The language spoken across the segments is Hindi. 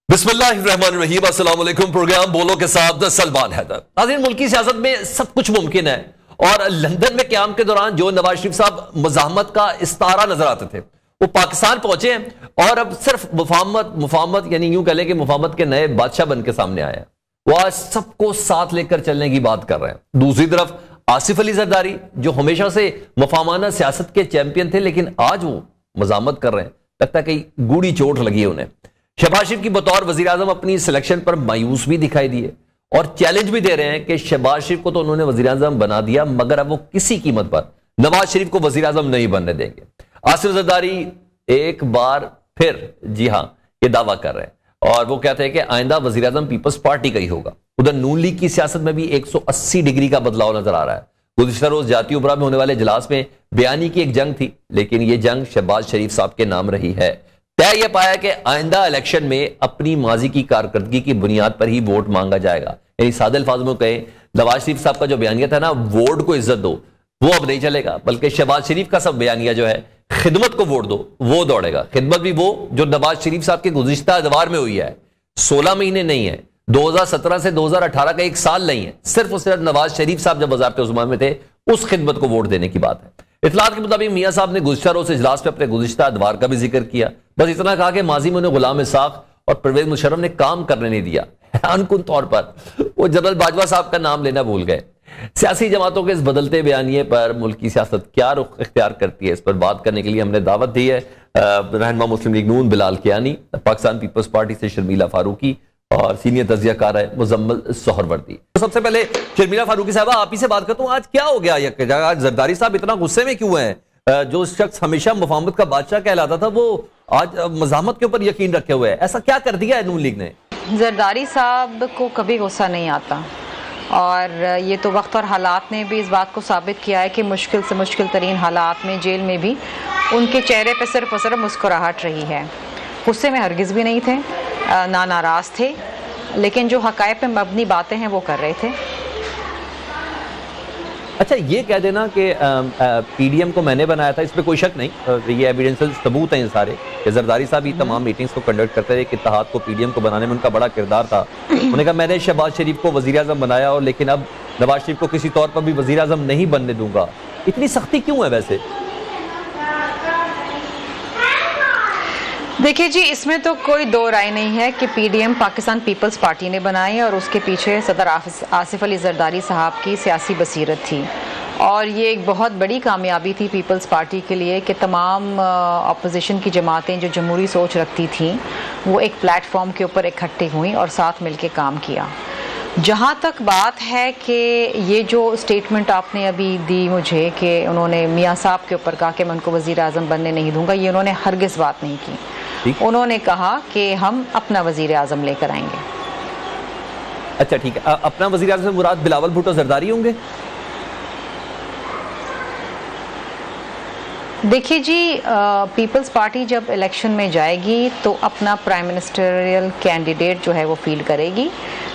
बिस्मिल्लाहिर्रहमानिर्रहीम, अस्सलाम वालेकुम। प्रोग्राम बोलो के साथ सलमान हैदर। नाज़रीन, मुल्की सियासत में सब कुछ मुमकिन है और लंदन में क़याम के दौरान जो नवाज शरीफ साहब मज़ाहमत का इस्तारा नजर आते थे वो पाकिस्तान पहुंचे हैं और अब सिर्फ मुफाहमत यानी यूं कह लें कि मुफाहमत के नए बादशाह बन के सामने आए हैं। वो आज सबको साथ लेकर चलने की बात कर रहे हैं। दूसरी तरफ आसिफ अली जरदारी जो हमेशा से मुफाहमाना सियासत के चैंपियन थे, लेकिन आज वो मज़ाहमत कर रहे हैं। लगता है कहीं गूढ़ी चोट लगी है उन्हें। शहबाज शरीफ की बतौर वजीर आजम अपनी सिलेक्शन पर मायूस भी दिखाई दिए और चैलेंज भी दे रहे हैं कि शहबाज शरीफ को तो उन्होंने वजीर आजम बना दिया, मगर अब वो किसी कीमत पर नवाज शरीफ को वजीर आजम नहीं बनने देंगे। आसिफ जरदारी एक बार फिर जी हां ये दावा कर रहे हैं और वो कहते हैं कि आइंदा वजीर आजम पीपल्स पार्टी का ही होगा। उधर नून लीग की सियासत में भी 180 डिग्री का बदलाव नजर आ रहा है। गुज़िश्ता रोज जातीय उमरा में होने वाले इजलास में बयानी की एक जंग थी, लेकिन यह जंग शहबाज शरीफ साहब के नाम रही है। तय यह पाया कि आइंदा इलेक्शन में अपनी माजी की कारकर्दगी की बुनियाद पर ही वोट मांगा जाएगा। यानी सादे अल्फाज में कहें, नवाज शरीफ साहब का जो बयानिया था ना, वोट को इज्जत दो, वो अब नहीं चलेगा, बल्कि शहबाज शरीफ का सब बयानिया जो है खिदमत को वोट दो, वो दौड़ेगा। खिदमत भी वो जो नवाज शरीफ साहब के गुज़िश्ता अदवार में हुई है। 16 महीने नहीं है, 2017 से 2018 का एक साल नहीं है, सिर्फ और सिर्फ नवाज शरीफ साहब जब वज़ारत उस्मान में थे उस खिदमत को वोट देने की बात है। इतलात के मुताबिक मियां साहब ने गुज़िश्ता रोज इजलास में अपने गुज़िश्ता अदवार का भी जिक्र किया। बस इतना कहा कि माजी में उन्हें गुलाम इसाक और परवेज मुशर्रफ ने काम करने नहीं दिया। हैरानकुन तौर पर वो जनरल बाजवा साहब का नाम लेना भूल गए। सियासी जमातों के इस बदलते बयानिए पर मुल्क की सियासत क्या रुख इख्तियार करती है, इस पर बात करने के लिए हमने दावत दी है रहनुमा मुस्लिम लीग नून बिलाल कियानी, पाकिस्तान पीपल्स पार्टी से शर्मिला फारूकी और सीनियर तजियाकार है मुजम्मिल सोहरवर्दी। तो सबसे पहले शर्मिला फारूकी साहबा, आप ही से बात करता हूँ। आज क्या हो गया? आज जरदारी साहब इतना गुस्से में क्यों हैं? जो शख्स हमेशा मुफाहमत का बादशाह कहलाता था वो आज मज़ाहमत के ऊपर यकीन रखे हुए है। ऐसा क्या कर दिया है नून लीग ने? जरदारी साहब को कभी गुस्सा नहीं आता और ये तो वक्त और हालात ने भी इस बात को साबित किया है कि मुश्किल से मुश्किल तरीन हालात में जेल में भी उनके चेहरे पर सिर्फ और सिर्फ मुस्कुराहट रही है। गुस्से में हरगिज़ भी नहीं थे, ना नाराज़ थे, लेकिन जो हक़ाइक़ पे मबनी बातें हैं वो कर रहे थे। अच्छा, ये कह देना कि पीडीएम को मैंने बनाया था, इस पर कोई शक नहीं। ये एविडेंशियल सबूत हैं सारे कि जरदारी साहब ही तमाम मीटिंग्स को कंडक्ट करते थे कि इत्तेहाद को पीडीएम को बनाने में उनका बड़ा किरदार था। उन्होंने कहा मैंने शहबाज शरीफ को वज़ीर आज़म बनाया और लेकिन अब नवाज शरीफ को किसी तौर पर भी वज़ीर आज़म नहीं बनने दूंगा। इतनी सख्ती क्यों है वैसे? देखिए जी, इसमें तो कोई दो राय नहीं है कि पीडीएम पाकिस्तान पीपल्स पार्टी ने बनाई और उसके पीछे सदर आसिफ अली जरदारी साहब की सियासी बसीरत थी और ये एक बहुत बड़ी कामयाबी थी पीपल्स पार्टी के लिए कि तमाम अपोजिशन की जमातें जो जमहूरी सोच रखती थीं वो एक प्लेटफॉर्म के ऊपर इकट्ठी हुई और साथ मिलकर काम किया। जहाँ तक बात है कि ये जो स्टेटमेंट आपने अभी दी मुझे कि उन्होंने मियाँ साहब के ऊपर कहा कि मैं उनको वज़ीर आज़म बनने नहीं दूंगा, ये उन्होंने हरगिज़ बात नहीं की। उन्होंने कहा कि हम अपना वज़ीर आज़म लेकर आएंगे। अच्छा ठीक है, अपना वज़ीर आज़म मुराद बिलावल भुट्टो जरदारी होंगे? देखिए जी, पीपल्स पार्टी जब इलेक्शन में जाएगी तो अपना प्राइम मिनिस्टरियल कैंडिडेट जो है वो फील्ड करेगी।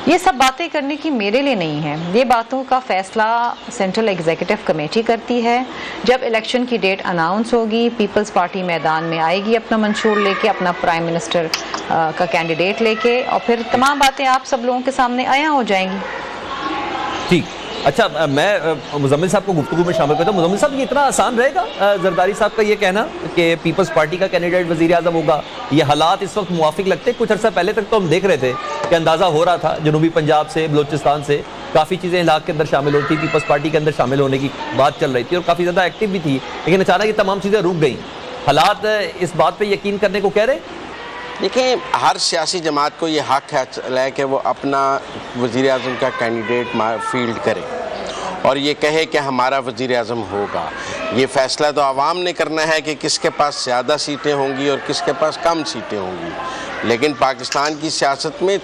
ये सब बातें करने की मेरे लिए नहीं है, ये बातों का फैसला सेंट्रल एग्जीक्यूटिव कमेटी करती है। जब इलेक्शन की डेट अनाउंस होगी, पीपल्स पार्टी मैदान में आएगी अपना मंशूर लेके, अपना प्राइम मिनिस्टर का कैंडिडेट लेके, और फिर तमाम बातें आप सब लोगों के सामने आया हो जाएंगी। ठीक, अच्छा मैं मुजम्मिल साहब को गुफ्तगू में शामिल करता हूँ। मुजम्मिल साहब, ये इतना आसान रहेगा जरदारी साहब का ये कहना कि पीपल्स पार्टी का कैंडिडेट वज़ीर आज़म होगा? ये हालात इस वक्त मुवाफिक लगते? कुछ अर्सा पहले तक तो हम देख रहे थे कि अंदाज़ा हो रहा था जनूबी पंजाब से, बलोचिस्तान से काफ़ी चीज़ें इलाक़े के अंदर शामिल होती, पीपल्स पार्टी के अंदर शामिल होने की बात चल रही थी और काफ़ी ज़्यादा एक्टिव भी थी, लेकिन अचानक ये तमाम चीज़ें रुक गई। हालात इस बात पर यकीन करने को कह रहे? देखिए, हर सियासी जमात को ये हक है कि वो अपना वज़ीर आज़म का कैंडिडेट फील्ड करे और ये कहे कि हमारा वज़ीर आज़म होगा। ये फ़ैसला तो आवाम ने करना है कि किसके पास ज़्यादा सीटें होंगी और किसके पास कम सीटें होंगी। लेकिन पाकिस्तान की सियासत में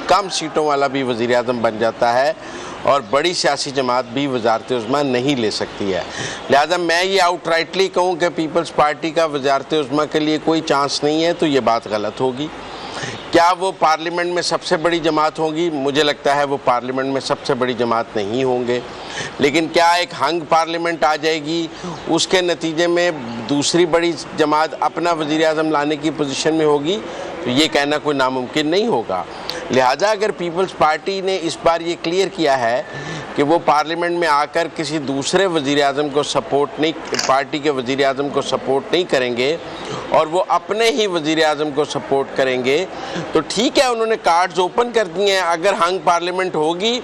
कम सीटों वाला भी वज़ीर आज़म बन जाता है और बड़ी सियासी जमात भी वज़ारत उज़्मा नहीं ले सकती है। लिहाजा मैं ये आउटराइटली कहूँ कि पीपल्स पार्टी का वज़ारत उज़्मा के लिए कोई चांस नहीं है तो ये बात गलत होगी। क्या वो पार्लियामेंट में सबसे बड़ी जमात होगी? मुझे लगता है वो पार्लियामेंट में सबसे बड़ी जमात नहीं होंगे, लेकिन क्या एक हंग पार्लियामेंट आ जाएगी, उसके नतीजे में दूसरी बड़ी जमात अपना वज़ीर आज़म लाने की पोजीशन में होगी? तो ये कहना कोई नामुमकिन नहीं होगा। लिहाजा अगर पीपल्स पार्टी ने इस बार ये क्लियर किया है कि वो पार्लियामेंट में आकर किसी दूसरे वज़ीर-ए-आज़म को सपोर्ट नहीं, पार्टी के वज़ीर-ए-आज़म को सपोर्ट नहीं करेंगे और वो अपने ही वज़ीर-ए-आज़म को सपोर्ट करेंगे, तो ठीक है, उन्होंने कार्ड्स ओपन कर दिए हैं। अगर हंग पार्लियामेंट होगी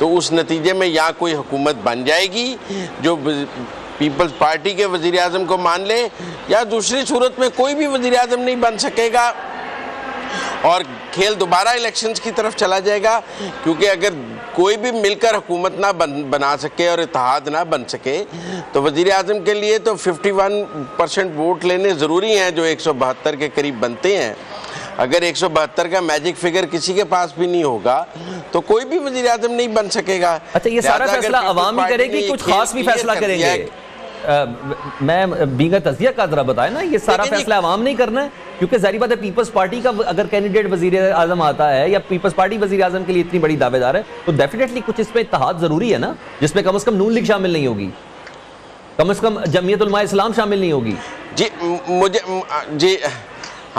तो उस नतीजे में या कोई हुकूमत बन जाएगी जो पीपल्स पार्टी के वज़ीर-ए-आज़म को मान ले, या दूसरी सूरत में कोई भी वज़ीर-ए-आज़म नहीं बन सकेगा और खेल दोबारा इलेक्शंस की तरफ चला जाएगा। क्योंकि अगर कोई भी मिलकर हुकूमत ना बना सके और इत्तेहाद ना बन सके तो वज़ीर-ए-आज़म के लिए तो 51% वोट लेने ज़रूरी हैं जो 172 के करीब बनते हैं। अगर 172 का मैजिक फिगर किसी के पास भी नहीं होगा तो कोई भी वज़ीर-ए-आज़म नहीं बन सकेगा। अच्छा, ये सारा फैसला अवाम ही करेगी, कुछ खास भी फैसला करेंगे? मैं बींगा तज़किया का जरा बताए ना, ये सारा फैसला अवाम नहीं करना है? क्योंकि जाहिर बात है पीपल्स पार्टी का अगर कैंडिडेट वज़ीर-ए-आज़म आता है या पीपल्स पार्टी वज़ीर-ए-आज़म के लिए इतनी बड़ी दावेदार है तो डेफिनेटली कुछ इस पे इत्तेहाद जरूरी है ना, जिसमें कम से कम नून लीग शामिल नहीं होगी, कम से कम जमीयत उलमा इस्लाम शामिल नहीं होगी।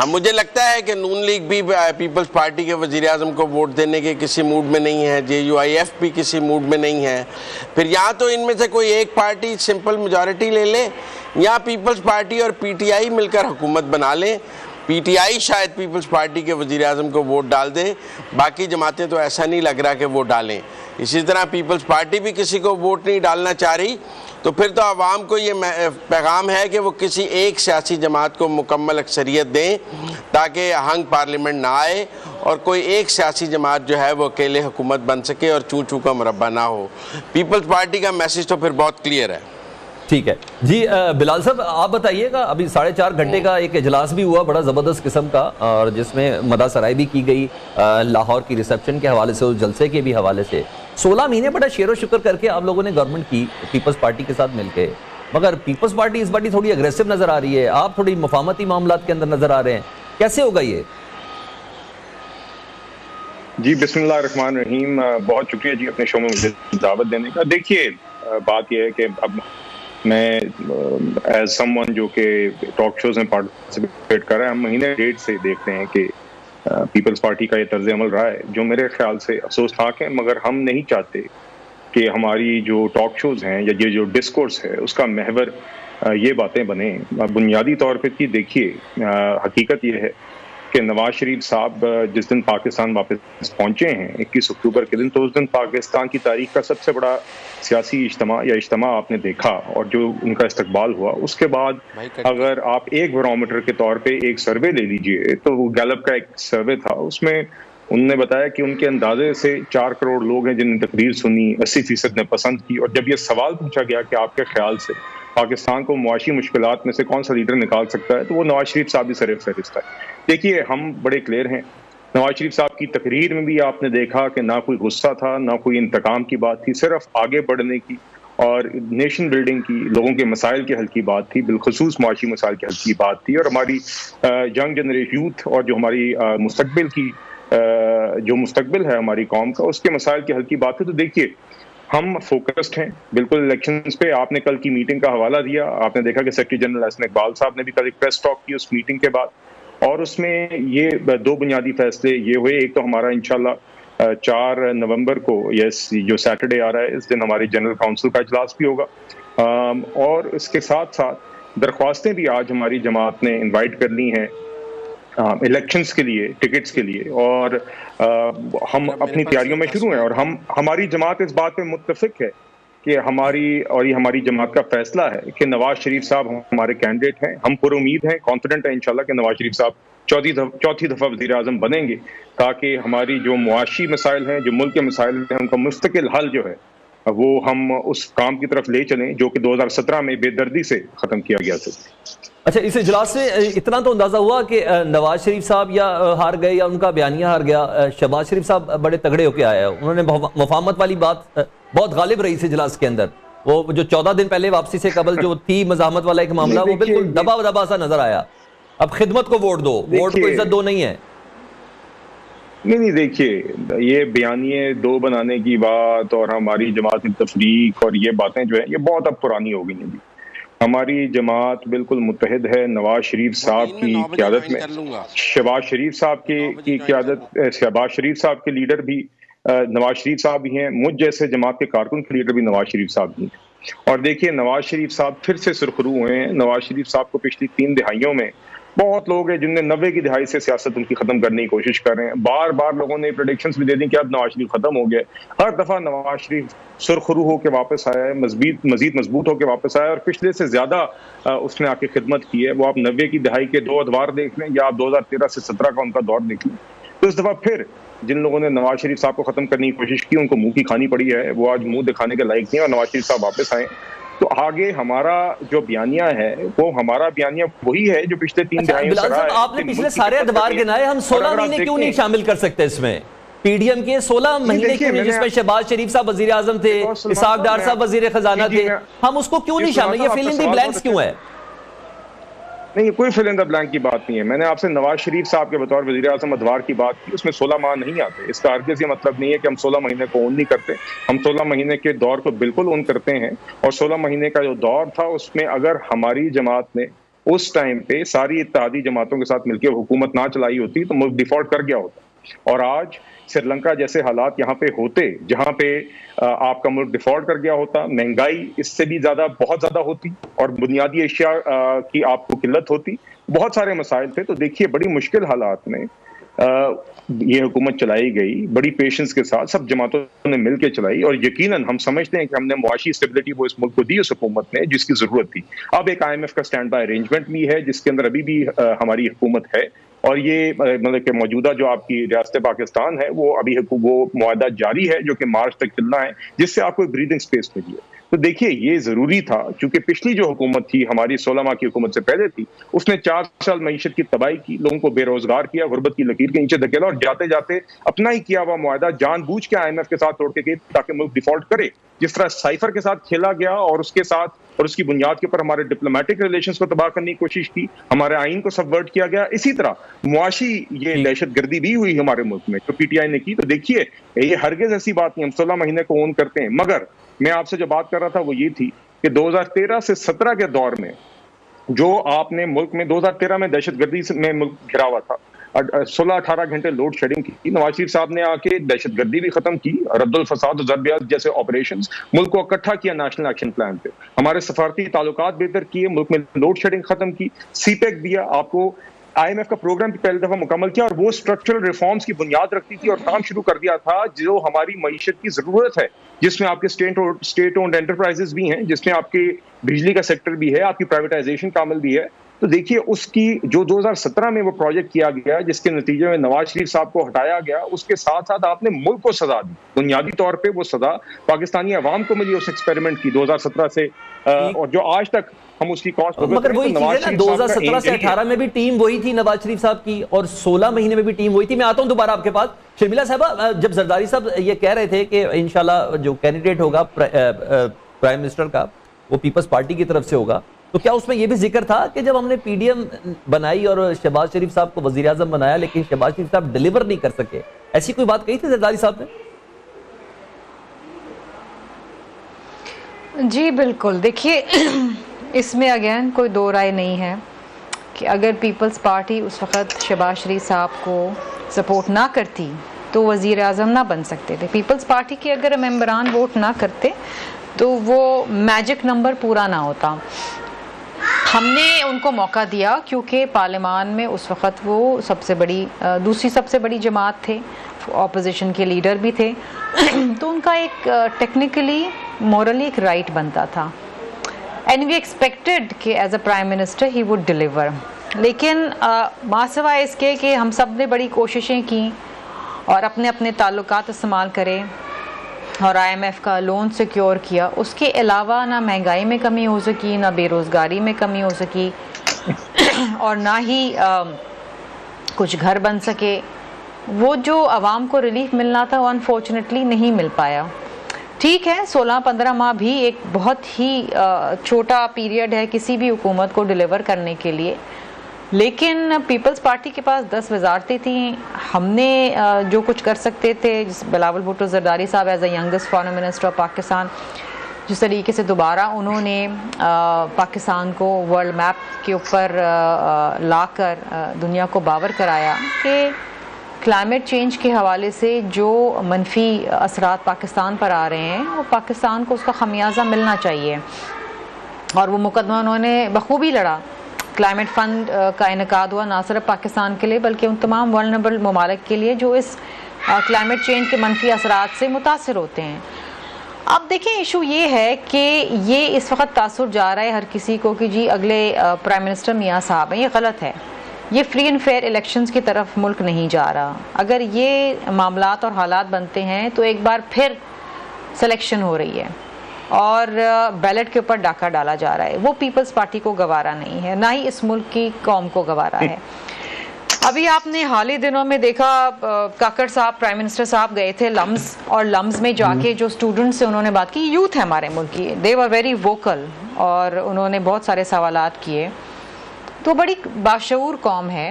मुझे लगता है कि नून लीग भी पीपल्स पार्टी के वज़ीर-ए-आज़म को वोट देने के किसी मूड में नहीं है, JUIF भी किसी मूड में नहीं है। फिर या तो इनमें से कोई एक पार्टी सिंपल मेजॉरिटी ले ले या पीपल्स पार्टी और PTI मिलकर हुकूमत बना लें। PTI शायद पीपल्स पार्टी के वज़ीर-ए-आज़म को वोट डाल दे, बाकी जमातें तो ऐसा नहीं लग रहा कि वो डालें। इसी तरह पीपल्स पार्टी भी किसी को वोट नहीं डालना चाह रही, तो फिर तो आवाम को ये पैगाम है कि वो किसी एक सियासी जमात को मुकम्मल अक्सरियत दें ताकि हंग पार्लियामेंट ना आए और कोई एक सियासी जमात जो है वो अकेले हुकूमत बन सके और चूं चूं का मुरब्बा ना हो। पीपल्स पार्टी का मैसेज तो फिर बहुत क्लियर है। ठीक है जी। बिलाल साहब आप बताइएगा, अभी 4.5 घंटे का एक इजलास भी हुआ बड़ा ज़बरदस्त किस्म का, और जिसमें मदासराई भी की गई लाहौर की रिसेप्शन के हवाले से, उस जलसे के भी हवाले से। 16 महीने बड़ा शेर शुक्र करके आप लोगों ने गवर्नमेंट की पीपल्स पार्टी के साथ मिलके, मगर पीपल्स पार्टी इस बार थोड़ी अग्रेसिव नजर आ रही है, आप थोड़ी मुफाहमती मामलात के अंदर नजर आ रहे हैं, कैसे होगा ये? जी बिस्मिल्लाहिर्रहमानिर्रहीम, बहुत शुक्रिया जी अपने शो में मुझे दावत देने का। देखिए बात यह है कि अब मैं एज समवन जो कि टॉक शोज में पार्टिसिपेट कर रहा है, हम महीने डेढ़ से देखते हैं कि पीपल्स पार्टी का ये तर्ज अमल रहा है जो मेरे ख्याल से अफसोसनाक है। मगर हम नहीं चाहते कि हमारी जो टॉक शोज हैं या ये जो डिस्कोर्स है उसका महवर ये बातें बने। बुनियादी तौर पर कि देखिए हकीकत ये है कि नवाज शरीफ साहब जिस दिन पाकिस्तान वापस पहुंचे हैं 21 अक्टूबर के दिन, तो उस दिन पाकिस्तान की तारीख का सबसे बड़ा सियासी इज्तिमा आपने देखा और जो उनका इस्तकबाल हुआ। उसके बाद अगर आप एक बैरोमीटर के तौर पे एक सर्वे ले लीजिए तो वो गैलप का एक सर्वे था, उसमें उन्होंने बताया कि उनके अंदाजे से 4 करोड़ लोग हैं जिन्होंने तकरीर सुनी, 80% ने पसंद की। और जब ये सवाल पूछा गया कि आपके ख्याल से पाकिस्तान को मुआशी मुश्किलात में से कौन सा लीडर निकाल सकता है, तो वो नवाज शरीफ साहब भी सर फहरिस्त है। देखिए हम बड़े क्लियर हैं, नवाज शरीफ साहब की तकरीर में भी आपने देखा कि ना कोई गुस्सा था, ना कोई इंतकाम की बात थी, सिर्फ आगे बढ़ने की और नेशन बिल्डिंग की, लोगों के मसाइल के हल की बात थी, बिलखुसूस मुआशी मसाइल के हल की बात थी। और हमारी यंग जनरेशन यूथ और जो हमारी मुस्तकबिल की जो मुस्तकबिल है हमारी कौम का, उसके मसाइल के हल की बात है। तो देखिए हम फोकस्ड हैं बिल्कुल इलेक्शंस पे। आपने कल की मीटिंग का हवाला दिया, आपने देखा कि सेक्रेटरी जनरल हसन इकबाल साहब ने भी कल एक प्रेस टॉक की उस मीटिंग के बाद, और उसमें ये 2 बुनियादी फैसले ये हुए। एक तो हमारा इंशाल्लाह 4 नवंबर को जो सैटरडे आ रहा है, इस दिन हमारी जनरल काउंसिल का इजलास भी होगा, और इसके साथ साथ दरख्वास्तें भी आज हमारी जमात ने इन्वाइट कर ली हैं इलेक्शंस के लिए, टिकट्स के लिए, और हम अपनी तैयारियों में शुरू हैं। और हमारी जमात इस बात पे मुत्तफिक है कि हमारी जमात का फैसला है कि नवाज शरीफ साहब हमारे कैंडिडेट हैं। हम पूरी उम्मीद हैं, कॉन्फिडेंट हैं इंशाल्लाह कि नवाज शरीफ साहब चौथी दफा वज़ीर आज़म बनेंगे, ताकि हमारी जो मुआशी मसाइल हैं, जो मुल्क के मसाइल हैं, उनका मुस्तकिल हल जो है वो हम उस काम की तरफ ले चलें जो कि 2017 में बेदर्दी से ख़त्म किया गया था। अच्छा, इस इजलास से इतना तो अंदाजा हुआ कि नवाज शरीफ साहब या हार गए या उनका बयानिया हार गया, शहबाज शरीफ साहब बड़े तगड़े होके आए हैं, उन्होंने मुफाहमत वाली बात बहुत गालिब रही इस इजलास के अंदर। वो जो 14 दिन पहले वापसी से कबल जो थी मज़ाहमत वाला एक मामला, वो बिल्कुल दबा सा नजर आया। अब खिदमत को वोट दो, वोट को इज्जत दो नहीं है। नहीं देखिए ये बयानिए 2 बनाने की बात और हमारी जमात में तफरीक और ये बातें जो है ये बहुत अब पुरानी हो गई हैं जी। हमारी जमात बिल्कुल मुत्तहिद है नवाज शरीफ साहब की क़यादत में। शहबाज शरीफ साहब की क़यादत, शहबाज शरीफ साहब के लीडर भी नवाज शरीफ साहब भी हैं, मुझ जैसे जमात के कारकुन के लीडर भी नवाज शरीफ साहब भी हैं। और देखिए नवाज शरीफ साहब फिर से सुरखरू हुए हैं। नवाज शरीफ साहब को पिछली 3 दिहाइयों में बहुत लोग हैं जिनने 90 की दिहाई से सियासत उनकी खत्म करने की कोशिश कर रहे हैं। बार बार लोगों ने प्रेडिक्शंस भी दे दी कि अब नवाज शरीफ खत्म हो गया। हर दफा नवाज शरीफ सुरखरू होकर वापस आया है, मजीद मजबूत होकर वापस आया है और पिछले से ज्यादा उसने आके खिदमत की है। वो आप 90 की दिहाई के 2 अदवार देख लें या आप 2013 से 17 का उनका दौर देख लें, तो इस दफा फिर जिन लोगों ने नवाज शरीफ साहब को खत्म करने की कोशिश की उनको मुंह की खानी पड़ी है। वो आज मुंह दिखाने के लायक नहीं और नवाज शरीफ साहब वापस आए। तो आगे हमारा जो बयानिया है वो हमारा बयानिया वही है जो पिछले 3 दिहाइयों से रहा है। आपने पिछले सारे अदवार गिनाए, हम 16 महीने क्यों नहीं शामिल कर सकते इसमें? पीडीएम के 16 महीने क्यों नहीं, जिसमें शहबाज शरीफ साहब वजीर आजम थे, इसाक डार साहब वजीर खजाना थे, हम उसको क्यों नहीं शामिल? ये फिल इन द ब्लैंक्स क्यों है? नहीं, कोई फिल इन द ब्लैंक की बात नहीं है। मैंने आपसे नवाज शरीफ साहब के बतौर वज़ीर आज़म अदवार की बात की, उसमें 16 माह नहीं आते। इसका हरगिज़ ये मतलब नहीं है कि हम 16 महीने को ऑन नहीं करते। हम 16 महीने के दौर को बिल्कुल ऑन करते हैं और 16 महीने का जो दौर था उसमें अगर हमारी जमात ने उस टाइम पे सारी इत्तेहादी जमातों के साथ मिलकर हुकूमत ना चलाई होती तो मुल्क डिफॉल्ट कर गया होता। और आज श्रीलंका जैसे हालात यहाँ पे होते जहाँ पे आपका मुल्क डिफॉल्ट कर गया होता, महंगाई इससे भी ज्यादा बहुत ज्यादा होती और बुनियादी अशिया की आपको किल्लत होती, बहुत सारे मसाइल थे। तो देखिए बड़ी मुश्किल हालात में ये हुकूमत चलाई गई, बड़ी पेशेंस के साथ सब जमातों ने मिलकर चलाई और यकीनन हम समझते हैं कि हमने मुआशी स्टेबिलिटी वो इस मुल्क को दी उस हुकूमत ने जिसकी जरूरत थी। अब एक IMF का स्टैंड बाय अरेंजमेंट भी है जिसके अंदर अभी भी हमारी हुकूमत है और ये मतलब कि मौजूदा जो आपकी रियासत पाकिस्तान है वो अभी वो मुआहदा जारी है जो कि मार्च तक चलना है, जिससे आपको ब्रीदिंग स्पेस मिली है। तो देखिए ये जरूरी था क्योंकि पिछली जो हुकूमत थी हमारी 16 माह की हुकूमत से पहले थी, उसने 4 साल मईशत की तबाही की, लोगों को बेरोजगार किया, गुर्बत की लकीर के नीचे धकेला और जाते जाते अपना ही किया हुआ मुआहदा जानबूझ के IMF के साथ तोड़ के गए ताकि मुल्क डिफॉल्ट करे। जिस तरह साइफर के साथ खेला गया और उसके साथ और उसकी बुनियाद के ऊपर हमारे डिप्लोमेटिक रिलेशंस को तबाह करने की कोशिश की, हमारे आइन को सबवर्ट किया गया, इसी तरह मुआशी ये दहशतगर्दी भी हुई हमारे मुल्क में जो PTI ने की। तो देखिए ये हरगिज ऐसी बात नहीं, हम 16 महीने को ऑन करते हैं। मगर मैं आपसे जो बात कर रहा था वो ये थी कि 2013 से 17 के दौर में जो आपने मुल्क में 2013 में दहशतगर्दी में मुल्क घिरा हुआ था, 16-18 घंटे लोड शेडिंग की, नवाज शरीफ साहब ने आके दहशतगर्दी भी खत्म की, रद्दुल फसाद और ज़रबियात जैसे ऑपरेशंस, मुल्क को इकट्ठा किया नेशनल एक्शन प्लान पे, हमारे सफारती ताल्लुकात बेहतर किए, मुल्क में लोड शेडिंग खत्म की, CPEC दिया आपको, IMF का प्रोग्राम पहली दफा मुकम्मल किया और वो स्ट्रक्चरल रिफॉर्म्स की बुनियाद रखती थी और काम शुरू कर दिया था जो हमारी मईशत की जरूरत है, जिसमें आपके स्टेट ओन्ड एंटरप्राइजेस भी हैं, जिसमें आपके बिजली का सेक्टर भी है, आपकी प्राइवेटाइजेशन कामिल भी है। तो देखिए उसकी जो 2017 में वो प्रोजेक्ट किया गया जिसके नतीजे में नवाज शरीफ साहब को हटाया गया, उसके साथ साथ आपने मुल्क को सजा दी। बुनियादी तौर पे वो सजा पाकिस्तानी अवाम को मिली उस एक्सपेरिमेंट की 2017 से और जो आज तक हम उसकी कॉस्ट मगर वही चीज है ना, 2017 से 18 में भी टीम वही थी नवाज शरीफ साहब की और 16 महीने में भी टीम वही थी। मैं आता हूं दोबारा आपके पास। शर्मिला साहबा, जब जरदारी साहब ये कह रहे थे कि इंशाल्लाह जो कैंडिडेट होगा प्राइम मिनिस्टर का वो पीपल्स पार्टी की तरफ से होगा, तो क्या उसमें यह भी जिक्र था कि जब हमने PDM बनाई और शहबाज शरीफ साहब को वजीर आजम बनाया लेकिन शहबाज शरीफ साहब डिलीवर नहीं कर सके, ऐसी कोई बात कही थी जरदारी साहब ने? जी बिल्कुल। देखिए इसमें अगेन कोई दो राय नहीं है कि अगर पीपल्स पार्टी उस वक़्त शहबाज शरीफ साहब को सपोर्ट ना करती तो वज़ीर आज़म ना बन सकते थे। पीपल्स पार्टी के अगर मेंबरान वोट ना करते तो वो मैजिक नंबर पूरा ना होता। हमने उनको मौका दिया क्योंकि पार्लियामान में उस वक़्त वो सबसे बड़ी दूसरी सबसे बड़ी जमात थे, ऑपोजिशन के लीडर भी थे तो उनका एक टेक्निकली मॉरली एक राइट बनता था एंड वी एक्सपेक्टेड कि as a prime minister he would deliver. लेकिन मासवा इसके कि हम सब ने बड़ी कोशिशें की और अपने अपने ताल्लुकात इस्तेमाल करें और IMF का लोन सिक्योर किया, उसके अलावा ना महंगाई में कमी हो सकी, ना बेरोज़गारी में कमी हो सकी और ना ही कुछ घर बन सके। वो जो आवाम को रिलीफ मिलना था वो अनफॉर्चुनेटली नहीं मिल पाया। ठीक है, 16-15 माह भी एक बहुत ही छोटा पीरियड है किसी भी हुकूमत को डिलीवर करने के लिए, लेकिन पीपल्स पार्टी के पास 10 वजारतें थी। हमने जो कुछ कर सकते थे, बिलावल भुट्टो जरदारी साहब as a youngest foreign minister of Pakistan, जिस तरीके से दोबारा उन्होंने पाकिस्तान को वर्ल्ड मैप के ऊपर लाकर दुनिया को बावर कराया कि क्लाइमेट चेंज के हवाले से जो मनफी असरात पाकिस्तान पर आ रहे हैं वो पाकिस्तान को उसका खमियाजा मिलना चाहिए, और वो मुकदमा उन्होंने बखूबी लड़ा। क्लाइमेट फ़ंड का इनकाद हुआ ना सिर्फ पाकिस्तान के लिए बल्कि उन तमाम वल्नरेबल ममालिक के लिए जो इस क्लाइमेट चेंज के मनफी असरात से मुतासिर होते हैं। अब देखें, इशू ये है कि ये इस वक्त तासुर जा रहा है हर किसी को कि जी अगले प्राइम मिनिस्टर मियाँ साहब हैं, ये गलत है। ये फ्री एंड फेयर इलेक्शंस की तरफ मुल्क नहीं जा रहा। अगर ये मामलात और हालात बनते हैं तो एक बार फिर सिलेक्शन हो रही है और बैलेट के ऊपर डाका डाला जा रहा है। वो पीपल्स पार्टी को गवारा नहीं है, ना ही इस मुल्क की कौम को गवारा है। अभी आपने हाल ही दिनों में देखा, काकड़ साहब प्राइम मिनिस्टर साहब गए थे लम्स, और लम्स में जाके जो स्टूडेंट्स से उन्होंने बात की, यूथ है हमारे मुल्क की, दे वर वेरी वोकल और उन्होंने बहुत सारे सवालात किए। तो बड़ी बाशऊर कौम है,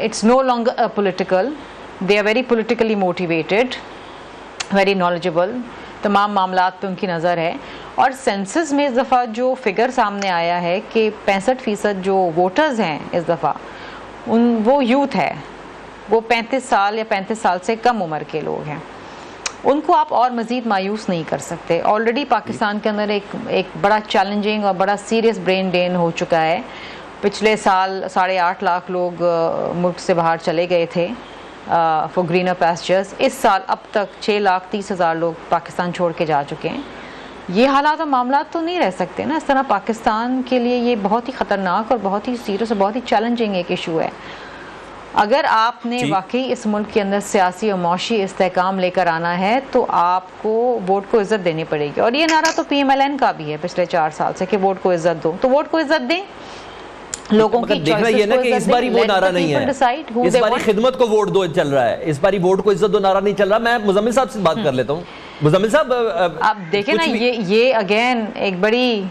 it's no longer political, they are very politically motivated, very knowledgeable, तमाम मामलात पे उनकी नज़र है। और सेंसस में इस दफ़ा जो फिगर सामने आया है कि 65% जो वोटर्स हैं इस दफ़ा वो यूथ है, वो 35 साल या 35 साल से कम उम्र के लोग हैं। उनको आप और मज़ीद मायूस नहीं कर सकते। ऑलरेडी पाकिस्तान के अंदर एक बड़ा चैलेंजिंग और बड़ा सीरियस ब्रेन ड्रेन हो चुका है। पिछले साल 8.5 लाख लोग मुल्क से बाहर चले गए थे फॉर ग्रीनर पैस्चर्स। इस साल अब तक 6,30,000 लोग पाकिस्तान छोड़ के जा चुके हैं। ये हालात और मामलात तो नहीं रह सकते ना। इस तरह पाकिस्तान के लिए ये बहुत ही ख़तरनाक और बहुत ही सीरियस और बहुत ही चैलेंजिंग एक इशू है। अगर आपने वाकई इस मुल्क के अंदर सियासी और मौशी इस्तेहकाम लेकर आना है तो आपको वोट को इज़्ज़त देनी पड़ेगी। और ये नारा तो PMLN का भी है पिछले 4 साल से कि वोट को इज़्ज़त दो, तो वोट को इज़्ज़त दें। लोगों की देखना ये ना कि इस बारी वो नारा नहीं है, इस बारी खिदमत को वोट दो चल रहा है, इस बारी वोट को इज्जत दो नारा नहीं चल रहा। मैं मुजम्मिल साहब से बात कर लेता हूँ। मुजम्मिल साहब, आप देखें ना, ये अगेन एक बड़ी,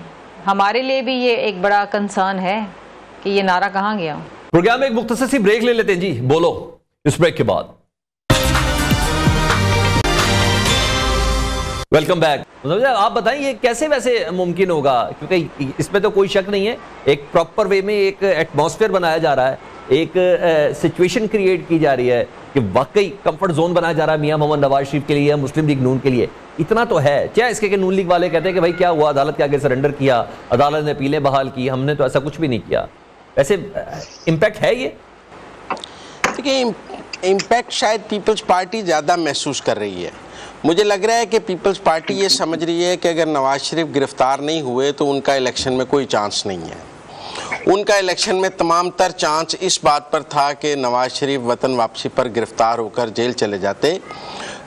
हमारे लिए भी ये एक बड़ा कंसर्न है कि ये नारा कहाँ गया। प्रोग्राम में एक मुख्तसर सी ब्रेक ले लेते हैं जी, बोलो इस ब्रेक के बाद। Welcome back. आप बताएं ये कैसे वैसे मुमकिन होगा, क्योंकि इसमें तो कोई शक नहीं है, एक प्रॉपर वे में एक एटमॉस्फेयर बनाया जा रहा है, एक सिचुएशन क्रिएट की जा रही है कि वाकई कंफर्ट जोन बनाया जा रहा है मियां मोहम्मद नवाज शरीफ के लिए, मुस्लिम लीग नून के लिए। इतना तो है, चाहे इसके कि नून लीग वाले कहते हैं कि भाई क्या हुआ, अदालत के आगे सरेंडर किया, अदालत ने अपीलें बहाल की, हमने तो ऐसा कुछ भी नहीं किया। वैसे इम्पैक्ट है ये? देखिए, इम्पैक्ट शायद पीपल्स पार्टी ज़्यादा महसूस कर रही है। मुझे लग रहा है कि पीपल्स पार्टी ये समझ रही है कि अगर नवाज शरीफ गिरफ्तार नहीं हुए तो उनका इलेक्शन में कोई चांस नहीं है। उनका इलेक्शन में तमाम तर चांस इस बात पर था कि नवाज शरीफ वतन वापसी पर गिरफ्तार होकर जेल चले जाते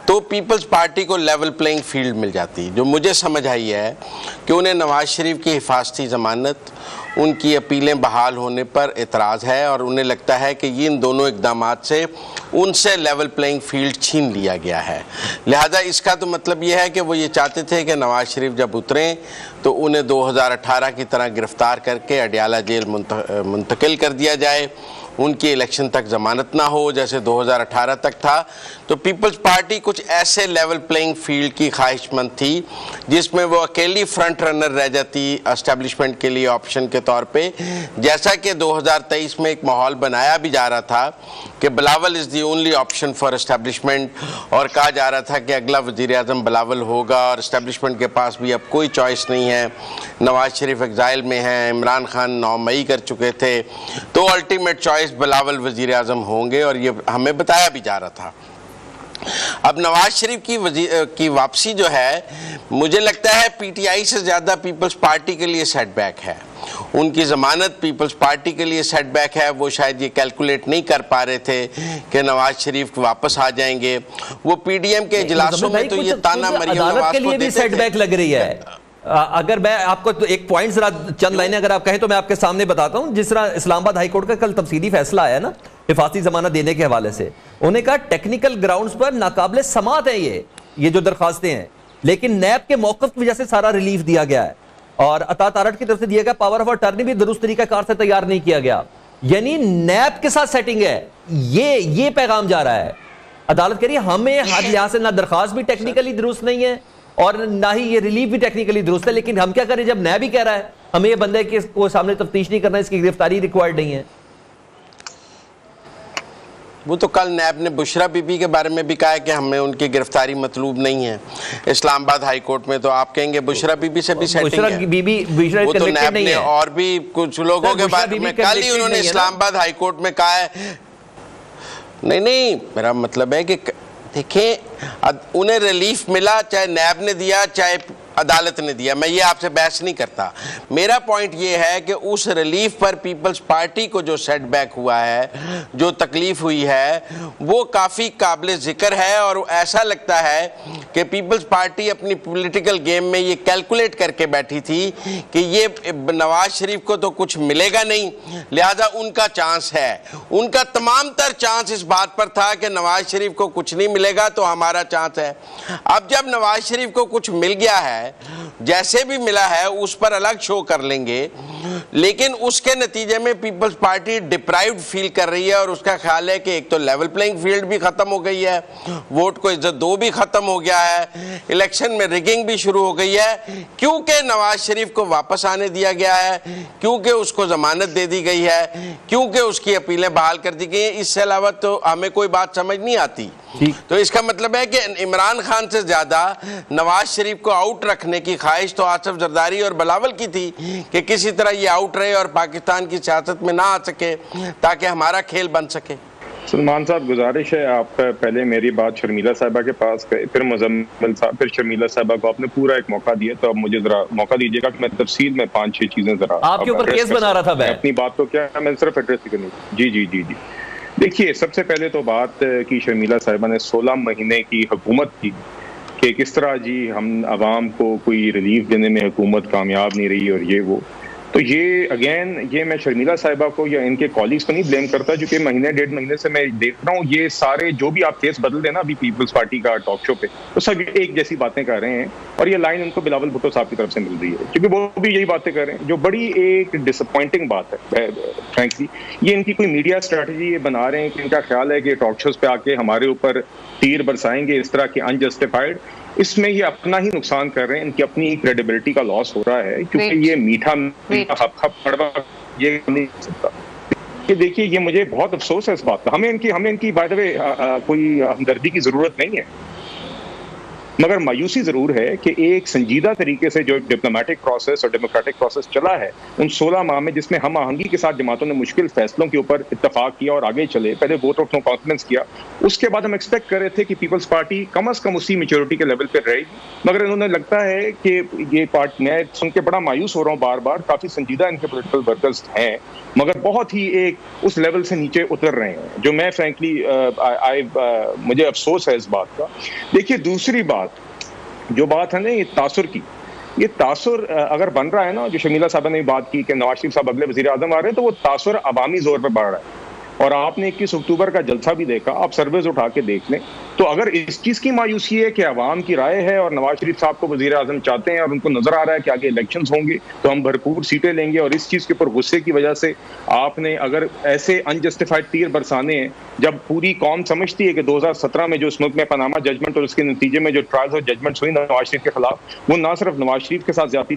तो पीपल्स पार्टी को लेवल प्लेइंग फील्ड मिल जाती। जो मुझे समझ आई है कि उन्हें नवाज शरीफ की हिफाजती ज़मानत, उनकी अपीलें बहाल होने पर एतराज़ है और उन्हें लगता है कि ये इन दोनों इक़दामात से उनसे लेवल प्लेइंग फील्ड छीन लिया गया है। लिहाजा इसका तो मतलब ये है कि वो ये चाहते थे कि नवाज शरीफ जब उतरें तो उन्हें 2018 की तरह गिरफ़्तार करके अडयाला जेल मुंतकिल कर दिया जाए, उनकी इलेक्शन तक ज़मानत ना हो जैसे 2018 तक था। तो पीपल्स पार्टी कुछ ऐसे लेवल प्लेइंग फील्ड की ख्वाहिशमंद थी जिसमें वो अकेली फ्रंट रनर रह जाती एस्टेब्लिशमेंट के लिए ऑप्शन के तौर पे, जैसा कि 2023 में एक माहौल बनाया भी जा रहा था कि Bilawal is the only option for establishment, और कहा जा रहा था कि अगला वज़ीर-ए-आज़म बिलावल होगा और एस्टेब्लिशमेंट के पास भी अब कोई चॉइस नहीं है। नवाज शरीफ एग्जाइल में हैं, इमरान खान 9 मई कर चुके थे, तो अल्टीमेट चॉइस बिलावल वज़ीर-ए-आज़म होंगे और ये हमें बताया भी जा रहा था। अब नवाज शरीफ की वापसी जो है, मुझे लगता है PTI से ज़्यादा पीपल्स पार्टी के लिए सेटबैक है। उनकी ज़मानत पीपल्स पार्टी के लिए सेटबैक है। वो शायद ये कैलकुलेट नहीं कर पा रहे थे कि नवाज शरीफ वापस आ जाएंगे। वो PDM के इजलासों में तो ये ताना मरियम नवाज के लिए भी सेटबैक लग रही है। अगर मैं आपको तो एक पॉइंट जरा चंद लाइनें अगर आप कहें तो मैं आपके सामने बताता हूं। जिस तरह इस्लामाबाद हाई कोर्ट का कल तफसीली फैसला आया ना हिफाजती जमानत देने के हवाले से, उन्हें कहा टेक्निकल ग्राउंड्स पर नाकाबिले समात है ये जो दरखास्तें हैं, लेकिन नैब के मौक़िफ़ की वजह से सारा रिलीफ दिया गया है और अता तारट की तरफ से दिया गया पावर ऑफ अटर्नी भी दुरुस्त तरीकाकार से तैयार नहीं किया गया। यानी नैब के साथ सेटिंग है, ये पैगाम जा रहा है। अदालत कह रही है हमें हर लिहाज से ना दरखास्त भी टेक्निकली दुरुस्त नहीं है और ना ही ये रिलीफ भी टेक्निकली दुरुस्त है। लेकिन हम क्या करें जब नैब भी कह रहा है हमें ये बंदे के को सामने तफ्तीश नहीं करना, इसकी गिरफ्तारी रिक्वायर्ड नहीं है। वो तो कल नैब ने बुशरा बीबी के बारे में भी कहा है कि हमें उनकी गिरफ्तारी मतलूब नहीं है इस्लामाबाद हाई कोर्ट में। तो आप कहेंगे बुशरा बीबी से भी सेटिंग है? वो तो नैब ने और भी कुछ लोगों के बारे में कल ही उन्होंने इस्लामाबाद हाई कोर्ट में कहा है। नहीं, मेरा मतलब है कि देखें उन्हें रिलीफ मिला, चाहे नैब ने दिया चाहे अदालत ने दिया, मैं ये आपसे बहस नहीं करता। मेरा पॉइंट ये है कि उस रिलीफ पर पीपल्स पार्टी को जो सेटबैक हुआ है, जो तकलीफ हुई है, वो काफ़ी काबिल ज़िक्र है। और ऐसा लगता है कि पीपल्स पार्टी अपनी पॉलिटिकल गेम में ये कैलकुलेट करके बैठी थी कि ये नवाज शरीफ को तो कुछ मिलेगा नहीं, लिहाजा उनका चांस है। उनका तमाम तर चांस इस बात पर था कि नवाज शरीफ को कुछ नहीं मिलेगा तो हमारा चांस है। अब जब नवाज शरीफ को कुछ मिल गया है, जैसे भी मिला है उस पर अलग शो कर लेंगे, लेकिन उसके नतीजे में पीपल्स पार्टी डिप्राइव्ड फील कर रही है। और उसका ख्याल है कि एक तो लेवल प्लेइंग फील्ड भी खत्म हो गई है, वोट को इज्जत दो भी खत्म हो गया है, इलेक्शन में रिगिंग भी शुरू हो गई है, क्योंकि नवाज शरीफ को वापस आने दिया गया है, क्योंकि उसको जमानत दे दी गई है, क्योंकि उसकी अपीलें बहाल कर दी गई हैं। इससे अलावा तो हमें कोई बात समझ नहीं आती। तो इसका मतलब है कि इमरान खान से ज्यादा नवाज शरीफ को आउट रखने की ख्वाहिश तो आसिफ जरदारी और बिलावल की थी कि किसी तरह ये आउट रहे और पाकिस्तान की सियासत में ना आ सके ताकि हमारा खेल बन सके। सलमान साहब, गुजारिश है आप पहले मेरी बात शर्मिला साहिबा के पास गए, फिर मुजम्मिल साहब, फिर शर्मिला साहिबा को आपने पूरा एक मौका दिया, तो अब मुझे जरा मौका दीजिएगा कि मैं तफसील में 5-6 चीजें जरा आपके ऊपर केस बना रहा था। मैं अपनी बात तो क्या मैं सिर्फ एड्रेस ही करनी। जी। देखिए, सबसे पहले तो बात की शर्मिला साहिबा ने 16 महीने की हुकूमत की कि किस तरह जी हम आवाम को कोई रिलीफ देने में हुकूमत कामयाब नहीं रही और ये वो। तो ये अगेन ये मैं शर्मिला साहिबा को या इनके कॉलीग्स को नहीं ब्लेम करता, जो कि महीने 1.5 महीने से मैं देख रहा हूँ ये सारे जो भी आप केस बदल देना अभी पीपल्स पार्टी का टॉक शो पे, तो सब एक जैसी बातें कर रहे हैं। और ये लाइन उनको बिलावल भुट्टो साहब की तरफ से मिल रही है, क्योंकि वो भी यही बातें कर रहे हैं, जो बड़ी एक डिसअपॉइंटिंग बात है फ्रैंकली। ये इनकी कोई मीडिया स्ट्रैटेजी ये बना रहे हैं कि इनका ख्याल है कि टॉक शोज पे आके हमारे ऊपर तीर बरसाएंगे इस तरह की अनजस्टिफाइड। इसमें ये अपना ही नुकसान कर रहे हैं, इनकी अपनी क्रेडिबिलिटी का लॉस हो रहा है, क्योंकि ये मीठा खप कड़वा ये नहीं हो सकता। ये देखिए, ये मुझे बहुत अफसोस है इस बात का। हमें इनकी बाय द वे कोई हमदर्दी की जरूरत नहीं है, मगर मायूसी जरूर है कि एक संजीदा तरीके से जो डिप्लोमेटिक प्रोसेस और डेमोक्रेटिक प्रोसेस चला है उन 16 माह में, जिसमें हम आहंगी के साथ जमातों ने मुश्किल फैसलों के ऊपर इत्तेफाक किया और आगे चले, पहले वोट ऑफ नो कॉन्फिडेंस किया, उसके बाद हम एक्सपेक्ट कर रहे थे कि पीपल्स पार्टी कम अज कम उसी मेच्योरिटी के लेवल पर रहेगी। मगर इन्होंने लगता है कि ये पार्टी, मैं सुन के बड़ा मायूस हो रहा हूँ बार बार, काफी संजीदा इनके पोलिटिकल वर्कर्स हैं मगर बहुत ही एक उस लेवल से नीचे उतर रहे हैं, जो मैं फ्रैंकली मुझे अफसोस है इस बात का। देखिए, दूसरी बात जो बात है ना ये तासुर की, ये तासुर अगर बन रहा है ना, जो शर्मिला साहब ने बात की कि नवाज शरीफ साहब अगले वजीर आजम आ रहे हैं, तो वो तासुर अवामी जोर पर बढ़ रहा है। और आपने 21 अक्टूबर का जलसा भी देखा, आप सर्वेज उठा के देख लें, तो अगर इस चीज की मायूसी है कि अवाम की राय है और नवाज शरीफ साहब को वजीर आजम चाहते हैं और उनको नजर आ रहा है कि आगे इलेक्शंस होंगे तो हम भरपूर सीटें लेंगे, और इस चीज के ऊपर गुस्से की वजह से आपने अगर ऐसे अनजस्टिफाइड तीर बरसाने हैं, जब पूरी कौम समझती है कि 2017 में जो इस मुल्क में पनामा जजमेंट और उसके नतीजे में जो ट्रायल्स और जजमेंट्स हुई नवाज शरीफ के खिलाफ, वो ना सिर्फ नवाज शरीफ के साथ ज्यादती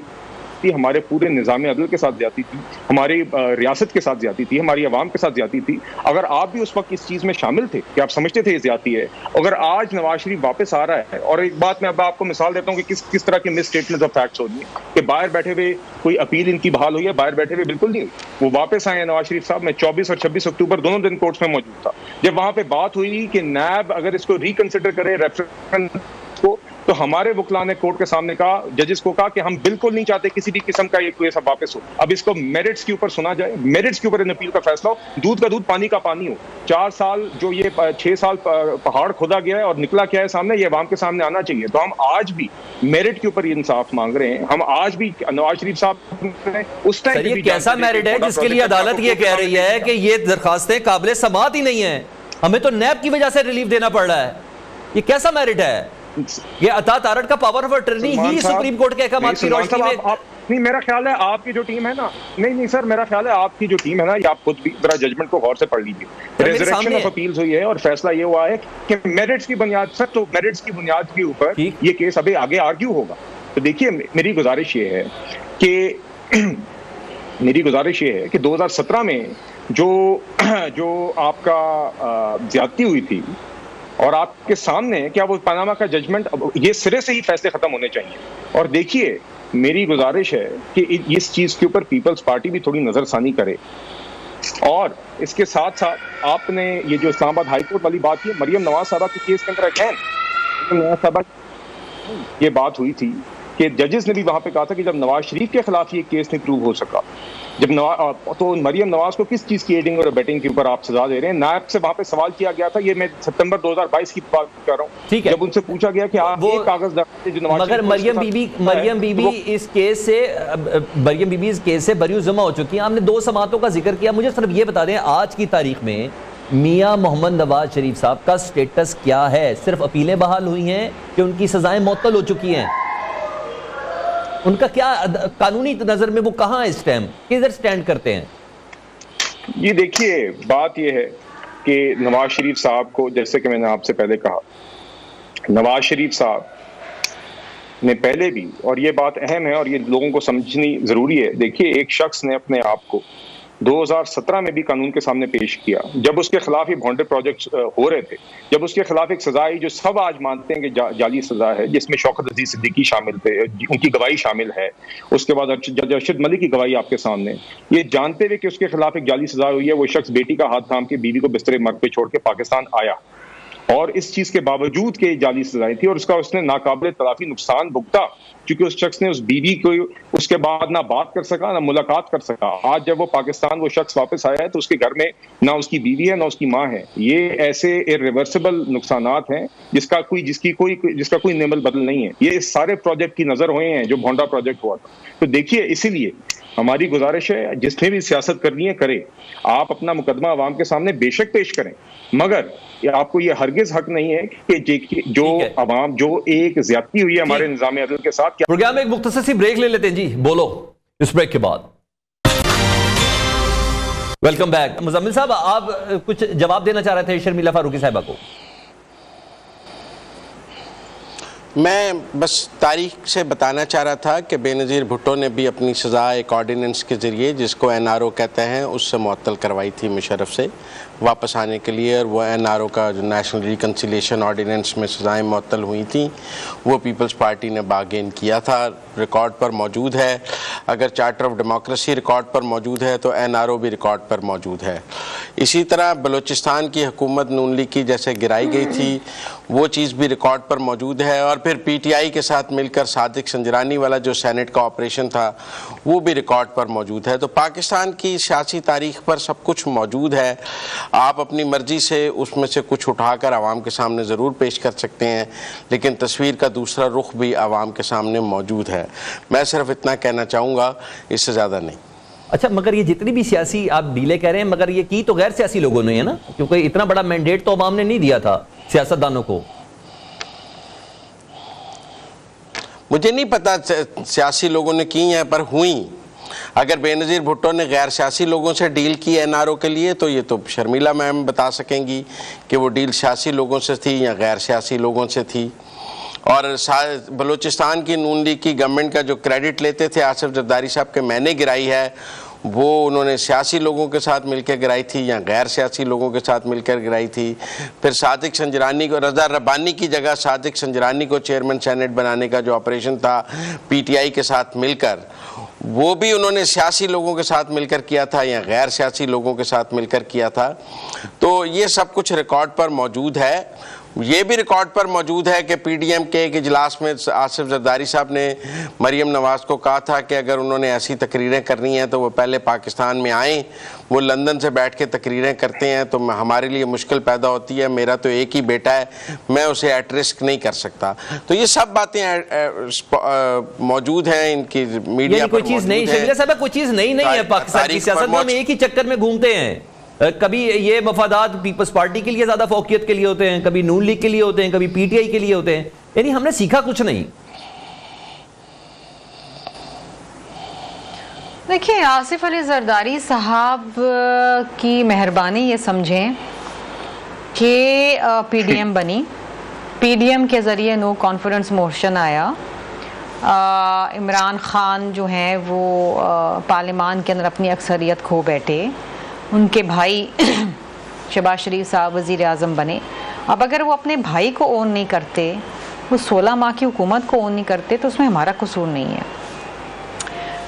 थी, हमारे पूरे निज़ाम अदल के साथ ज्यादती थी, हमारी रियासत के साथ ज्यादती थी, हमारी आवाम के साथ ज्यादती थी। अगर आप भी उस वक्त इस चीज में शामिल थे कि आप समझते थे ये ज्यादती है, अगर आज नवाज शरीफ वापस आ रहा है, और एक बात मैं अब आपको मिसाल देता हूँ कि किस तरह की मिस स्टेटमेंट ऑफ फैक्ट्स हो रही है कि बाहर बैठे हुए कोई अपील इनकी बहाल हुई है, बाहर बैठे हुए बिल्कुल नहीं, वो वापस आए हैं नवाज शरीफ साहब। मैं 24 और 26 अक्टूबर दोनों दिन कोर्ट्स में मौजूद था, जब वहां पे बात हुई कि नैब अगर इसको रिकंसिडर करे रेफरेंस को, तो हमारे वकला ने कोर्ट के सामने कहा, जजेस को कहा कि हम बिल्कुल नहीं चाहते किसी भी किस्म का ये सब वापस हो, अब इसको मेरिट्स के ऊपर सुना जाए, मेरिट्स के ऊपर इन अपील का फैसला हो, दूध का दूध पानी का पानी हो। 4 साल जो ये 6 साल पहाड़ खोदा गया है और निकला क्या है सामने, ये अवाम के सामने आना चाहिए। तो हम आज भी मेरिट के ऊपर इंसाफ मांग रहे हैं, हम आज भी नवाज शरीफ साहब उस टाइम कैसा मेरिट है जिसके लिए अदालत ये कह रही है कि ये दरखास्तें काबिल समाअत ही नहीं है, हमें तो नैब की वजह से रिलीफ देना पड़ रहा है, ये कैसा मेरिट है? ये अता तारड़ का power of attorney he supreme court के अहकाम की रोशनी में नहीं, मेरा ख्याल है आपकी जो टीम है ना, नहीं सर, मेरा ख्याल है आपकी जो टीम है ना, ये आप खुद भी जरा जजमेंट को गौर से पढ़ लीजिए। रेजरेक्शन ऑफ अपील्स हुई है और फैसला ये हुआ है कि मेरिट्स की बुनियाद सर, तो मेरिट्स की बुनियाद के ऊपर ये केस अभी आगे आर्ग्यू होगा। तो देखिए, मेरी गुजारिश ये है कि 2017 में जो आपका ज्यादती हुई थी और आपके सामने क्या वो पनामा का जजमेंट, ये सिरे से ही फैसले खत्म होने चाहिए। और देखिए, मेरी गुजारिश है कि इस चीज के ऊपर पीपल्स पार्टी भी थोड़ी नजरसानी करे। और इसके साथ साथ आपने ये जो इस्लामाबाद हाईकोर्ट वाली बात की, मरियम नवाज साहबा के केस के अंदर अगेन मरियम नवाज साहबा ये बात हुई थी कि जजेस ने भी वहां पे कहा था कि जब नवाज शरीफ के खिलाफ ये केस नहीं प्रूव हो सका, जब तो मरियम नवाज को किस चीज की एडिंग और अबेटिंग के ऊपर आप सजा दे रहे हैं। नायब से वहां पे सवाल किया गया था, ये मैं सितंबर 2022 की बात कर रहा हूँ, जब उनसे पूछा गया कि आप ये कागज लगाते जो नवाज, मगर मरियम बीबी इस केस से बरी जमा हो चुकी है। आपने 2 समातों का जिक्र किया, मुझे सिर्फ ये बता दें आज की तारीख में मियां मोहम्मद नवाज शरीफ साहब का स्टेटस क्या है? सिर्फ अपीलें बहाल हुई हैं कि उनकी सजाएं मुअत्तल हो चुकी हैं? उनका क्या कानूनी नजर में वो कहां इस टाइम, किधर स्टैंड करते हैं? ये देखिए, बात ये है कि नवाज शरीफ साहब को, जैसे कि मैंने आपसे पहले कहा, नवाज शरीफ साहब ने पहले भी, और ये बात अहम है और ये लोगों को समझनी जरूरी है। देखिए, एक शख्स ने अपने आप को 2017 में भी कानून के सामने पेश किया, जब उसके खिलाफ ये बाउंड्री प्रोजेक्ट्स हो रहे थे, जब उसके खिलाफ एक सजा आई जो सब आज मानते हैं कि जाली सजा है, जिसमें शौकत अजीज सिद्दीकी शामिल थे, उनकी गवाही शामिल है। उसके बाद जज अरशद मलिक की गवाही आपके सामने, ये जानते हुए कि उसके खिलाफ एक जाली सजा हुई है, वो शख्स बेटी का हाथ थाम के बीवी को बिस्तरे मर्ग पे छोड़ के पाकिस्तान आया, और इस चीज के बावजूद के जाली सजाएं थी और उसने नाकाबिल तलाफी नुकसान भुगता, क्योंकि उस शख्स ने उस बीवी को उसके बाद ना बात कर सका ना मुलाकात कर सका। आज जब वो पाकिस्तान वो शख्स वापस आया है तो उसके घर में ना उसकी बीवी है ना उसकी माँ है। ये ऐसे इरिवर्सिबल नुकसानात हैं जिसका कोई नेमल बदल नहीं है। ये इस सारे प्रोजेक्ट की नजर हुए हैं जो भोंडा प्रोजेक्ट हुआ था। तो देखिए, इसीलिए हमारी गुजारिश है, जिसने भी सियासत करनी है करे, आप अपना मुकदमा अवाम के सामने बेशक पेश करें, मगर आपको ये हरगिज हक नहीं है कि जो अवाम जो एक ज्यादती हुई है हमारे निज़ाम अदल के साथ। प्रोग्राम में एक मुख्तसर सी ब्रेक ले लेते हैं जी, बोलो इस ब्रेक के बाद। Welcome back. मुजम्मिल साहब, आप कुछ जवाब देना चाह रहे थे शर्मिला फारूकी साहिबा को? मैं बस तारीख से बताना चाह रहा था कि बेनज़ीर भुट्टो ने भी अपनी सज़ा एक ऑर्डिनेंस के ज़रिए, जिसको NRO कहते हैं, उससे मुअत्तल करवाई थी मुशर्रफ से वापस आने के लिए, और वो NRO का जो नेशनल रिकन्सिलिएशन ऑर्डिनेंस में सज़ाएँ मुअत्तल हुई थी वो पीपल्स पार्टी ने बागेन किया था, रिकॉर्ड पर मौजूद है। अगर चार्टर ऑफ डेमोक्रेसी रिकॉर्ड पर मौजूद है तो NRO भी रिकॉर्ड पर मौजूद है। इसी तरह बलूचिस्तान की हुकूमत नून लीग की जैसे गिराई गई थी वो चीज़ भी रिकॉर्ड पर मौजूद है, और फिर PTI के साथ मिलकर सादिक संजरानी वाला जो सेनेट का ऑपरेशन था वो भी रिकॉर्ड पर मौजूद है। तो पाकिस्तान की सियासी तारीख पर सब कुछ मौजूद है। आप अपनी मर्जी से उसमें से कुछ उठाकर आवाम के सामने ज़रूर पेश कर सकते हैं, लेकिन तस्वीर का दूसरा रुख भी आवाम के सामने मौजूद है। मैं सिर्फ इतना कहना चाहूँगा, इससे ज़्यादा नहीं। अच्छा, मगर ये जितनी भी सियासी आप डीले कह रहे हैं, मगर ये की तो गैर सियासी लोगों ने है ना, क्योंकि इतना बड़ा मैंडेट तो अवाम ने नहीं दिया था सियासतदानों को। मुझे नहीं पता सियासी लोगों ने की हैं, पर हुई। अगर बेनज़ीर भुट्टो ने गैर सियासी लोगों से डील की NRO के लिए तो ये तो शर्मिला मैम बता सकेंगी कि वो डील सियासी लोगों से थी या गैर सियासी लोगों से थी। और बलूचिस्तान की नून लीग की गवर्नमेंट का जो क्रेडिट लेते थे आसिफ जरदारी साहब के मैंने गिराई है, वो उन्होंने सियासी लोगों के साथ मिलकर गिराई थी या गैर सियासी लोगों के साथ मिलकर गिराई थी। फिर सादिक संजरानी को, रज़ा रब्बानी की जगह सादिक संजरानी को चेयरमैन सेनेट बनाने का जो ऑपरेशन था PTI के साथ मिलकर, वो भी उन्होंने सियासी लोगों के साथ मिलकर किया था या गैर सियासी लोगों के साथ मिलकर किया था। तो ये सब कुछ रिकॉर्ड पर मौजूद है। ये भी रिकॉर्ड पर मौजूद है कि PDM के एक इजलास में आसिफ जरदारी साहब ने मरियम नवाज को कहा था कि अगर उन्होंने ऐसी तकरीरें करनी हैं तो वो पहले पाकिस्तान में आएँ। वो लंदन से बैठ के तकरीरें करते हैं तो हमारे लिए मुश्किल पैदा होती है। मेरा तो एक ही बेटा है, मैं उसे एट रिस्क नहीं कर सकता। तो ये सब बातें मौजूद हैं इनकी मीडिया पर। कोई चीज़ नहीं शर्मिला साहब, कोई चीज़ नहीं है पाकिस्तान की सियासत में। हम एक ही चक्कर में घूमते हैं। कभी ये मफादात पीपल्स पार्टी के लिए ज्यादा फोकियत के लिए होते हैं, कभी नून लीग के लिए होते हैं, कभी PTI के लिए होते हैं। यानी हमने सीखा कुछ नहीं। देखिए, आसिफ अली जरदारी साहब की मेहरबानी ये समझें कि पीडीएम बनी, पीडीएम के ज़रिए नो कॉन्फिडेंस मोशन आया, इमरान खान जो हैं वो पार्लियामान के अंदर अपनी अक्सरियत खो बैठे, उनके भाई शहबाज शरीफ साहब वज़ीर आज़म बने। अब अगर वो अपने भाई को ओन नहीं करते, वो 16 माह की हुकूमत को ओन नहीं करते, तो उसमें हमारा कसूर नहीं है।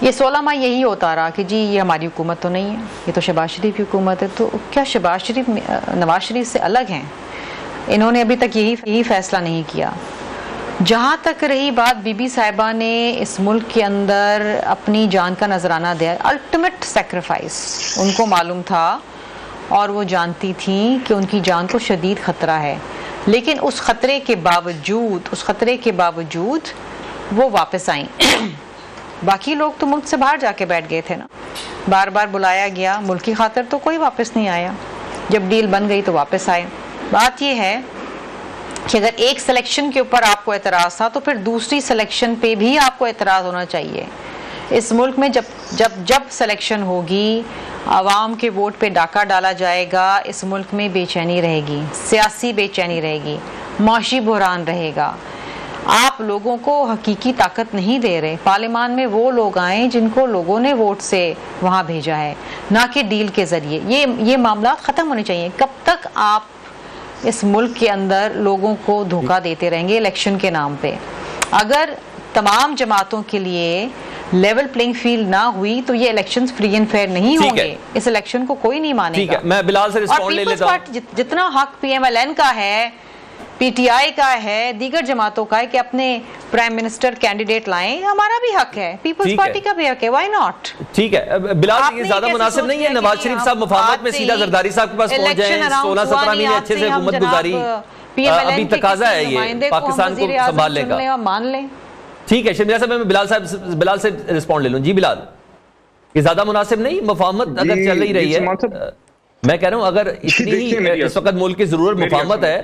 ये 16 माह यही होता रहा कि जी ये हमारी हुकूमत तो नहीं है, ये तो शहबाज शरीफ की हुकूमत है। तो क्या शहबाज शरीफ नवाज शरीफ से अलग हैं? इन्होंने अभी तक यही फैसला नहीं किया। जहाँ तक रही बात बीबी साहिबा ने इस मुल्क के अंदर अपनी जान का नजराना दिया, अल्टीमेट सेक्रीफाइस उनको मालूम था और वो जानती थी कि उनकी जान को शदीद ख़तरा है, लेकिन उस ख़तरे के बावजूद वो वापस आई। बाकी लोग तो मुल्क से बाहर जाके बैठ गए थे ना, बार बार बुलाया गया, मुल्क की खातिर तो कोई वापस नहीं आया, जब डील बन गई तो वापस आए। बात यह है कि अगर एक सिलेक्शन के ऊपर आपको एतराज़ था तो फिर दूसरी सिलेक्शन पे भी आपको एतराज़ होना चाहिए। इस मुल्क में जब सिलेक्शन होगी, आवाम के वोट पे डाका डाला जाएगा, इस मुल्क में बेचैनी रहेगी, सियासी बेचैनी रहेगी, माशी बुहरान रहेगा। आप लोगों को हकीकी ताकत नहीं दे रहे। पार्लियामान में वो लोग आए जिनको लोगों ने वोट से वहाँ भेजा है, ना कि डील के ज़रिए। ये मामला ख़त्म होने चाहिए। कब तक आप इस मुल्क के अंदर लोगों को धोखा देते रहेंगे इलेक्शन के नाम पे? अगर तमाम जमातों के लिए लेवल प्लेइंग फील्ड ना हुई तो ये इलेक्शंस फ्री एंड फेयर नहीं होंगे। इस इलेक्शन को कोई नहीं मानेगा। ठीक है, मैं बिलाल से रिस्पॉन्ड ले लेता हूं। जितना हक पीएमएलएन का है, पीटीआई का है, दीगर जमातों का है कि अपने प्राइम मिनिस्टर कैंडिडेट लाएं, हमारा भी हक है, पीपल्स पार्टी का भी हक है, व्हाई नॉट? ठीक है बिलाल, ये ज्यादा मुनासिब नहीं है नवाज शरीफ साहब मुफाहमत में सीधा जरदारी साहब के पास पहुंच जाएं। 16-17 महीने अच्छे से हुकूमत गुजारी, अभी तकाजा है ये पाकिस्तान को संभालने का, मान लें। ठीक है शर्मिला साहब, मैं बिलाल से रिस्पॉन्ड ले लूं। जी बिलाल, ये ज्यादा मुनासिब नहीं? मुफाहमत अगर चल ही रही है, मैं कह रहा हूं अगर इतनी ही इस वक्त मुल्क की जरूरत मुफाहमत है,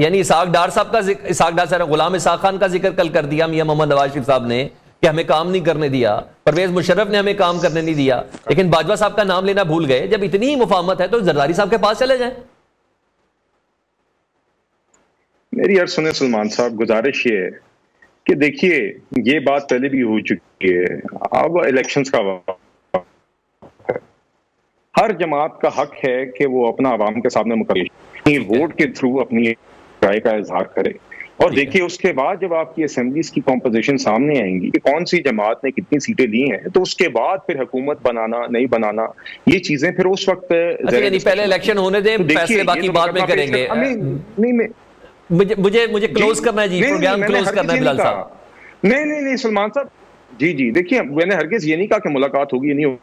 यानी इसाक डार साहब गुलाम इसाक खान का जिक्र कल कर दिया मियां मोहम्मद नवाज शरीफ साहब ने कि हमें काम नहीं करने दिया, परवेज मुशर्रफ ने हमें काम करने नहीं दिया, लेकिन बाजवा साहब का नाम लेना भूल गए। जब इतनी ही मुफाहमत है तो जरदारी साहब के पास चले जाएं। मेरी अर्ज सुने सलमान साहब, गुजारिश ये है कि देखिए ये बात पहले भी हो चुकी है, अब इलेक्शंस का वक्त, हर जमात का हक है कि वो अपना आवाम के सामने मुकर्रर वोट के थ्रू अपनी राय का इजहार करे। और देखिए उसके बाद जब आपकी असेंबलीज की कॉम्पोजिशन सामने आएंगी कि कौन सी जमात ने कितनी सीटें दी हैं, तो उसके बाद फिर हुकूमत बनाना नहीं बनाना, ये चीजें फिर उस वक्त पहले इलेक्शन होने दें, फैसले बाकी बाद में करेंगे। मुझे क्लोज करना है जी, प्रोग्राम क्लोज करना है बिलाल साहब। नहीं सलमान साहब, जी देखिए मैंने हरगिज ये नहीं कहा कि मुलाकात होगी, नहीं होगी,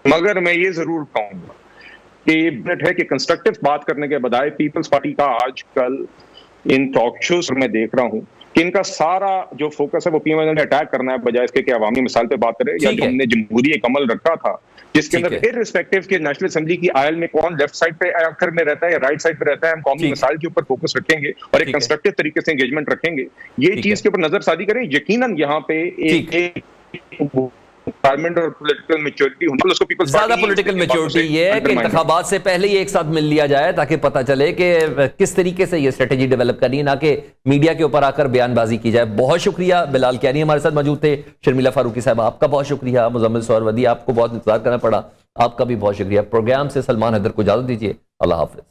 मगर मैं ये जरूर कहूंगा कि ये बेट है कि कंस्ट्रक्टिव बात करने के बजाय पीपल्स पार्टी का आजकल इन टॉक शोज में देख रहा हूं कि इनका सारा जो फोकस है वो पीएमएल ने अटैक करना है, बजाय इसके कि अवामी मिसाल पे बात करे, या जो हमने जमहूरी एक अमल रखा था जिसके अंदर इररिस्पेक्टिव के नेशनल असेंबली की आयल में कौन लेफ्ट साइड पे आखिर में रहता है या राइट साइड पे रहता है, हम कौमी मिसाल के ऊपर फोकस रखेंगे और एक कंस्ट्रक्टिव तरीके से एंगेजमेंट रखेंगे। ये चीज के ऊपर नजरसानी करें। यकीनन यहाँ पे एक और पॉलिटिकल मैच्योरिटी होनी, उसको पीपल्स ज्यादा पॉलिटिकल मैच्योरिटी ये है कि इंतखाबात से पहले ही एक साथ मिल लिया जाए ताकि पता चले कि किस तरीके से ये स्ट्रेटेजी डेवलप करनी है, ना कि मीडिया के ऊपर आकर बयानबाजी की जाए। बहुत शुक्रिया बिलाल कियानी हमारे साथ मौजूद थे। शर्मिला फारूकी साहब आपका बहुत शुक्रिया। मुजम्मिल सोहरवर्दी आपको बहुत इंतजार करना पड़ा, आपका भी बहुत शुक्रिया। प्रोग्राम से सलमान हैदर को इजाजत दीजिए। अल्लाह हाफिज।